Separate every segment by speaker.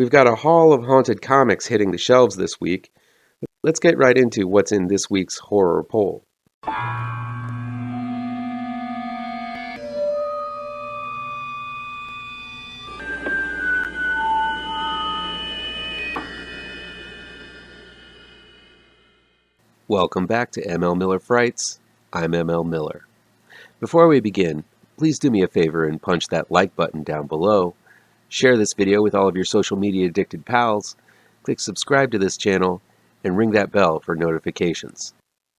Speaker 1: We've got a haul of haunted comics hitting the shelves this week. Let's get right into what's in this week's horror poll. Welcome back to ML Miller Frights. I'm ML Miller. Before we begin, please do me a favor and punch that like button down below. Share this video with all of your social media addicted pals. Click subscribe to this channel and ring that bell for notifications.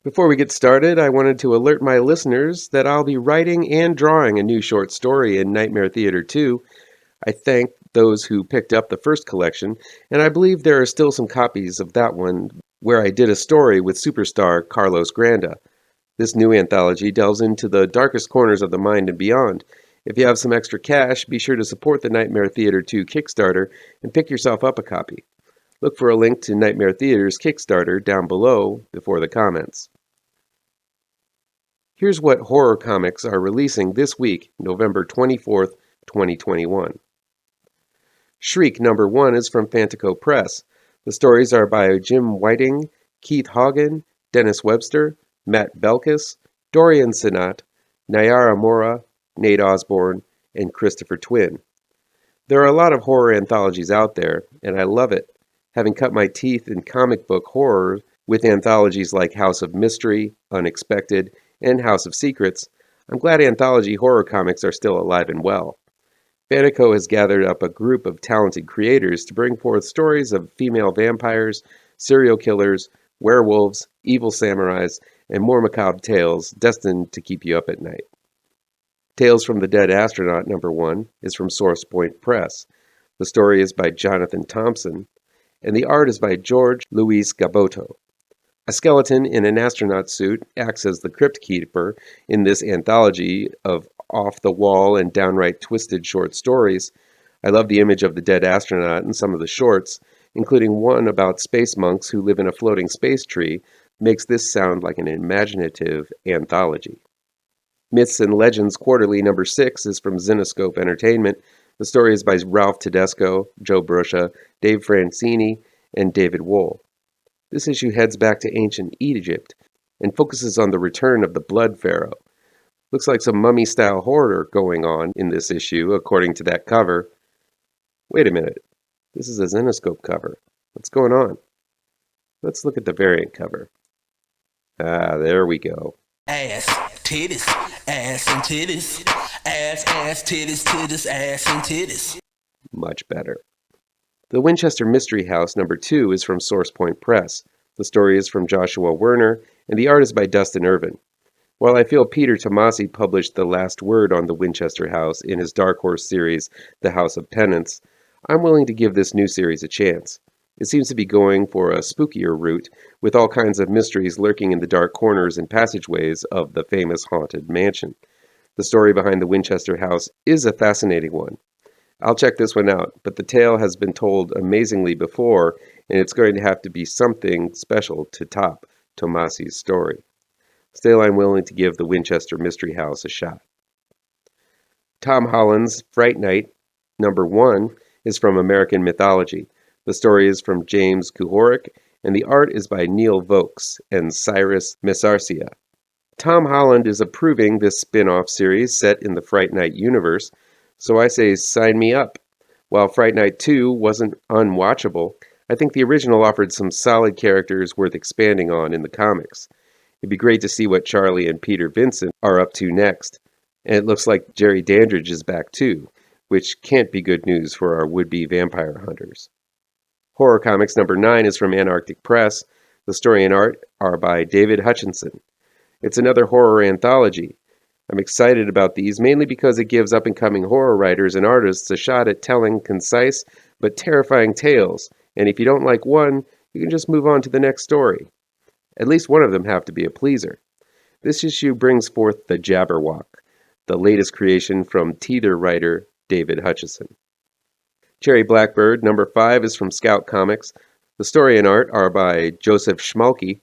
Speaker 1: Before we get started, I wanted to alert my listeners that I'll be writing and drawing a new short story in Nightmare Theater 2. I thank those who picked up the first collection, and I believe there are still some copies of that one where I did a story with superstar Carlos Granda. This new anthology delves into the darkest corners of the mind and beyond. If you have some extra cash, be sure to support the Nightmare Theater 2 Kickstarter and pick yourself up a copy. Look for a link to Nightmare Theater's Kickstarter down below before the comments. Here's what horror comics are releasing this week, November 24th, 2021. Shriek #1 is from Fantaco Press. The stories are by Jim Whiting, Keith Haugen, Dennis Webster, Matt Belkis, Dorian Sinnott, Nayara Moura, Nate Osborne, and Christopher Twin. There are a lot of horror anthologies out there, and I love it. Having cut my teeth in comic book horror with anthologies like House of Mystery, Unexpected, and House of Secrets, I'm glad anthology horror comics are still alive and well. Fantaco has gathered up a group of talented creators to bring forth stories of female vampires, serial killers, werewolves, evil samurais, and more macabre tales destined to keep you up at night. Tales from the Dead Astronaut #1 is from Source Point Press. The story is by Jonathan Thompson, and the art is by George Luis Gabotto. A skeleton in an astronaut suit acts as the crypt keeper in this anthology of off-the-wall and downright twisted short stories. I love the image of the dead astronaut in some of the shorts, including one about space monks who live in a floating space tree. Makes this sound like an imaginative anthology. Myths and Legends Quarterly #6 is from Zenescope Entertainment. The story is by Ralph Tedesco, Joe Brusha, Dave Francini, and David Wohl. This issue heads back to ancient Egypt and focuses on the return of the Blood Pharaoh. Looks like some mummy-style horror going on in this issue, according to that cover. Wait a minute. This is a Zenescope cover. What's going on? Let's look at the variant cover. Ah, there we go.
Speaker 2: Ass, titties, ass and titties. Ass, titties, titties, ass and titties.
Speaker 1: Much better. The Winchester Mystery House #2 is from Source Point Press. The story is from Joshua Werner, and the art is by Dustin Irvin. While I feel Peter Tomasi published the last word on the Winchester House in his Dark Horse series, The House of Penance, I'm willing to give this new series a chance. It seems to be going for a spookier route, with all kinds of mysteries lurking in the dark corners and passageways of the famous haunted mansion. The story behind the Winchester House is a fascinating one. I'll check this one out, but the tale has been told amazingly before, and it's going to have to be something special to top Tomasi's story. Still, I'm willing to give the Winchester Mystery House a shot. Tom Holland's Fright Night #1 is from American Mythology. The story is from James Kuhoric, and the art is by Neil Vokes and Cyrus Mesarcia. Tom Holland is approving this spin-off series set in the Fright Night universe, so I say sign me up. While Fright Night 2 wasn't unwatchable, I think the original offered some solid characters worth expanding on in the comics. It'd be great to see what Charlie and Peter Vincent are up to next. And it looks like Jerry Dandridge is back too, which can't be good news for our would-be vampire hunters. Horror Comics #9 is from Antarctic Press. The story and art are by David Hutchinson. It's another horror anthology. I'm excited about these mainly because it gives up-and-coming horror writers and artists a shot at telling concise but terrifying tales, and if you don't like one, you can just move on to the next story. At least one of them have to be a pleaser. This issue brings forth the Jabberwock, the latest creation from Teether writer David Hutchison. Cherry Blackbird #5 is from Scout Comics. The story and art are by Joseph Schmalke.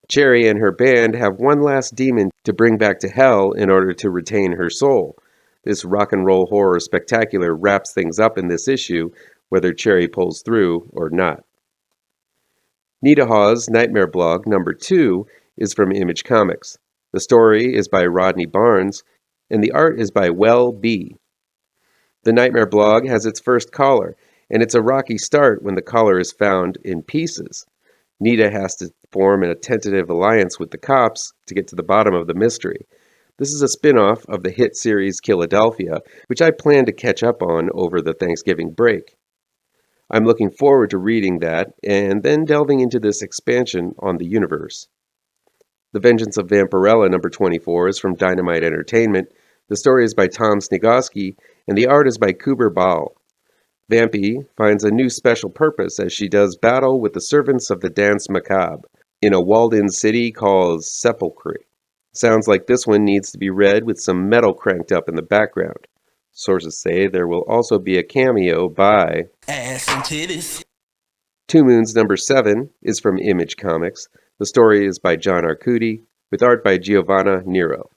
Speaker 1: Cherry and her band have one last demon to bring back to hell in order to retain her soul. This rock and roll horror spectacular wraps things up in this issue whether Cherry pulls through or not. Nita Hawes' Nightmare Blog number 2 is from Image Comics. The story is by Rodney Barnes, and the art is by Well B. The Nightmare Blog has its first caller, and it's a rocky start when the caller is found in pieces. Nita has to form a tentative alliance with the cops to get to the bottom of the mystery. This is a spin-off of the hit series Philadelphia, which I plan to catch up on over the Thanksgiving break. I'm looking forward to reading that and then delving into this expansion on the universe. The Vengeance of Vampirella number 24 is from Dynamite Entertainment. The story is by Tom Snigoski, and the art is by Kuber Bal. Vampy finds a new special purpose as she does battle with the servants of the Dance Macabre in a walled-in city called Sepulchre. Sounds like this one needs to be read with some metal cranked up in the background. Sources say there will also be a cameo by
Speaker 2: Ass and titties.
Speaker 1: Two Moons number 7 is from Image Comics. The story is by John Arcudi, with art by Giovanna Nero.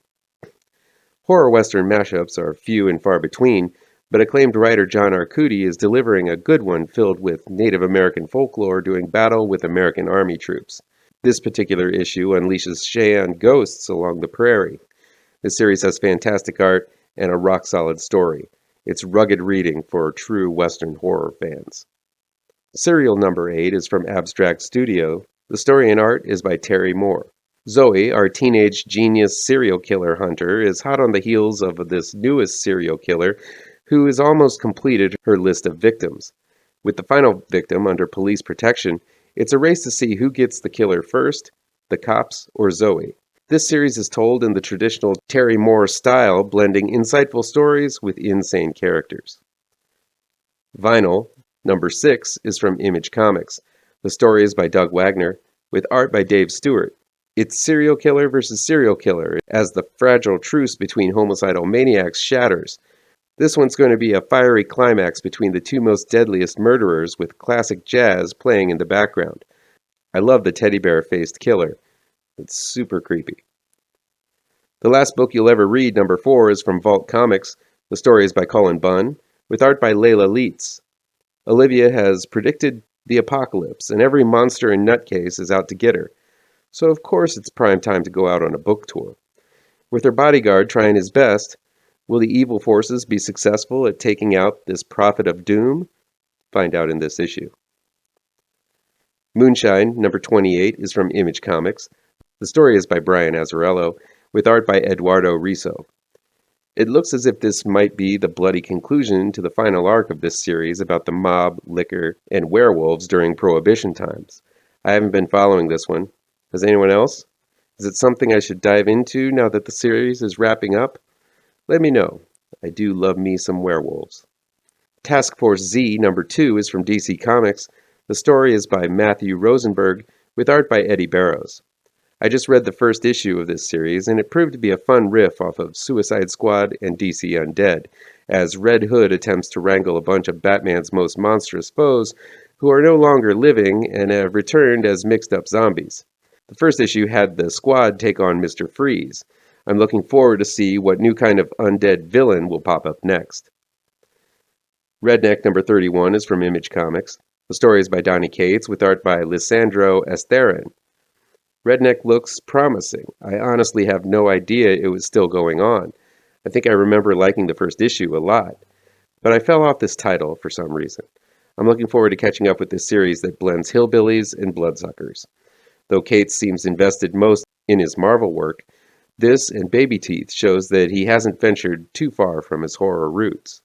Speaker 1: Horror Western mashups are few and far between, but acclaimed writer John Arcudi is delivering a good one filled with Native American folklore doing battle with American Army troops. This particular issue unleashes Cheyenne ghosts along the prairie. This series has fantastic art and a rock-solid story. It's rugged reading for true Western horror fans. Serial number 8 is from Abstract Studio. The story and art is by Terry Moore. Zoe, our teenage genius serial killer hunter, is hot on the heels of this newest serial killer who has almost completed her list of victims. With the final victim under police protection, it's a race to see who gets the killer first, the cops or Zoe. This series is told in the traditional Terry Moore style, blending insightful stories with insane characters. Vinyl, number 6, is from Image Comics. The story is by Doug Wagner, with art by Dave Stewart. It's serial killer versus serial killer, as the fragile truce between homicidal maniacs shatters. This one's going to be a fiery climax between the two most deadliest murderers, with classic jazz playing in the background. I love the teddy bear-faced killer. It's super creepy. The Last Book You'll Ever Read, number 4, is from Vault Comics. The story is by Cullen Bunn, with art by Layla Leitz. Olivia has predicted the apocalypse, and every monster and nutcase is out to get her. So of course it's prime time to go out on a book tour. With her bodyguard trying his best, will the evil forces be successful at taking out this prophet of doom? Find out in this issue. Moonshine, number 28, is from Image Comics. The story is by Brian Azzarello, with art by Eduardo Riso. It looks as if this might be the bloody conclusion to the final arc of this series about the mob, liquor, and werewolves during Prohibition times. I haven't been following this one. Has anyone else? Is it something I should dive into now that the series is wrapping up? Let me know. I do love me some werewolves. Task Force Z, number 2, is from DC Comics. The story is by Matthew Rosenberg, with art by Eddie Barrows. I just read the first issue of this series, and it proved to be a fun riff off of Suicide Squad and DC Undead, as Red Hood attempts to wrangle a bunch of Batman's most monstrous foes who are no longer living and have returned as mixed-up zombies. The first issue had the squad take on Mr. Freeze. I'm looking forward to see what new kind of undead villain will pop up next. Redneck number 31 is from Image Comics. The story is by Donny Cates, with art by Lisandro Esteran. Redneck looks promising. I honestly have no idea it was still going on. I think I remember liking the first issue a lot, but I fell off this title for some reason. I'm looking forward to catching up with this series that blends hillbillies and bloodsuckers. Though Cates seems invested most in his Marvel work, this and Baby Teeth shows that he hasn't ventured too far from his horror roots.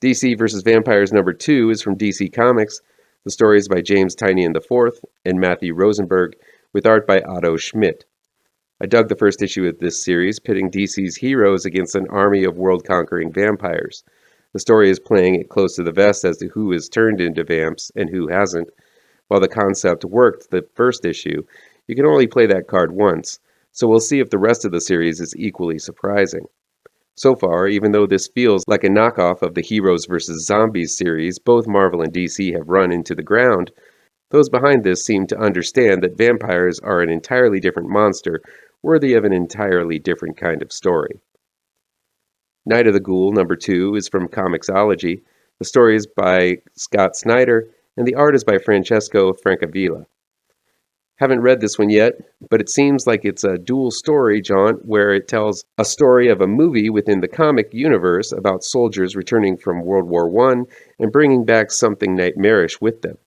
Speaker 1: DC vs. Vampires number 2 is from DC Comics. The story is by James Tynion IV and Matthew Rosenberg, with art by Otto Schmidt. I dug the first issue of this series, pitting DC's heroes against an army of world-conquering vampires. The story is playing it close to the vest as to who is turned into vamps and who hasn't. While the concept worked the first issue, you can only play that card once, so we'll see if the rest of the series is equally surprising. So far, even though this feels like a knockoff of the Heroes vs. Zombies series both Marvel and DC have run into the ground, those behind this seem to understand that vampires are an entirely different monster, worthy of an entirely different kind of story. Night of the Ghoul number 2 is from Comixology. The story is by Scott Snyder, and the art is by Francesco Francavilla. Haven't read this one yet, but it seems like it's a dual story jaunt where it tells a story of a movie within the comic universe about soldiers returning from World War I and bringing back something nightmarish with them.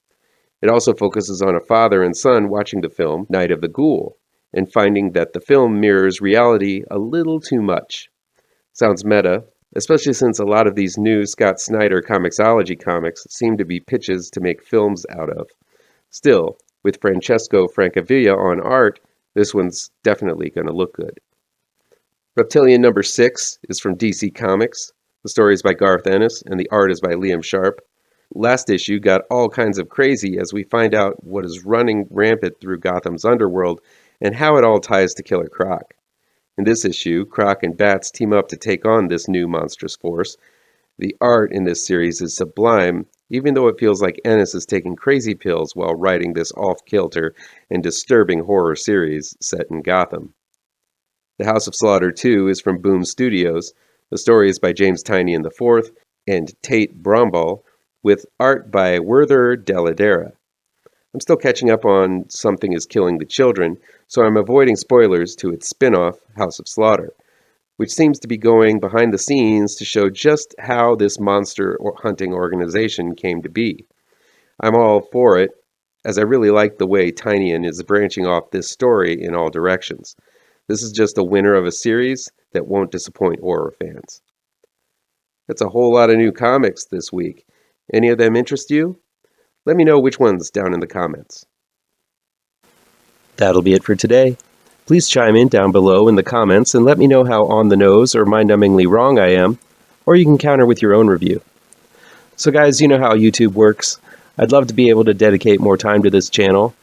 Speaker 1: It also focuses on a father and son watching the film Night of the Ghoul and finding that the film mirrors reality a little too much. Sounds meta, especially since a lot of these new Scott Snyder Comixology comics seem to be pitches to make films out of. Still, with Francesco Francavilla on art, this one's definitely going to look good. Reptilian number 6 is from DC Comics. The story is by Garth Ennis, and the art is by Liam Sharp. Last issue got all kinds of crazy as we find out what is running rampant through Gotham's underworld and how it all ties to Killer Croc. In this issue, Croc and Bats team up to take on this new monstrous force. The art in this series is sublime, even though it feels like Ennis is taking crazy pills while writing this off-kilter and disturbing horror series set in Gotham. The House of Slaughter 2 is from Boom Studios. The story is by James Tynion IV and Tate Bromball, with art by Werther Dell'Edera. I'm still catching up on Something is Killing the Children, so I'm avoiding spoilers to its spin-off, House of Slaughter, which seems to be going behind the scenes to show just how this monster hunting organization came to be. I'm all for it, as I really like the way Tynion is branching off this story in all directions. This is just a winner of a series that won't disappoint horror fans. That's a whole lot of new comics this week. Any of them interest you? Let me know which ones down in the comments. That'll be it for today. Please chime in down below in the comments and let me know how on the nose or mind-numbingly wrong I am, or you can counter with your own review. So guys, you know how YouTube works. I'd love to be able to dedicate more time to this channel.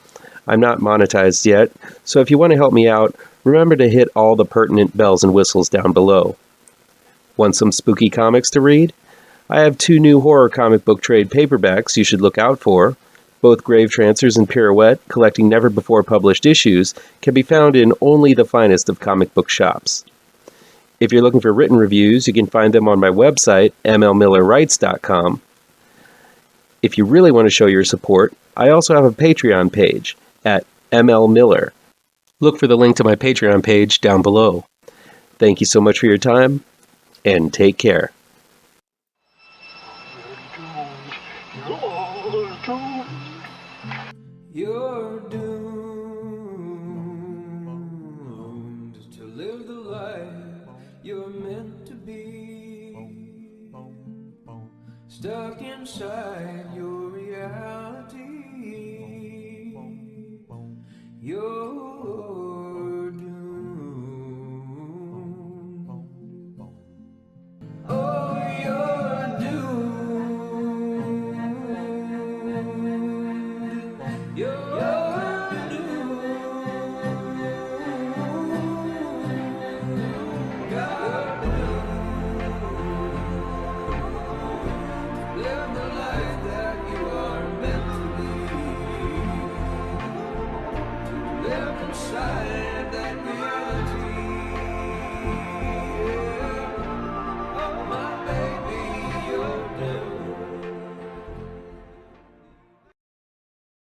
Speaker 1: I'm not monetized yet, so if you want to help me out, remember to hit all the pertinent bells and whistles down below. Want some spooky comics to read? I have 2 new horror comic book trade paperbacks you should look out for. Both Grave Trancers and Pirouette, collecting never-before-published issues, can be found in only the finest of comic book shops. If you're looking for written reviews, you can find them on my website, mlmillerwrites.com. If you really want to show your support, I also have a Patreon page at mlmiller. Look for the link to my Patreon page down below. Thank you so much for your time, and take care.
Speaker 3: You're doomed to live the life you're meant to be, stuck inside your reality. You're doomed. Oh, you're doomed. You're doomed. God live the life that you are meant to live inside.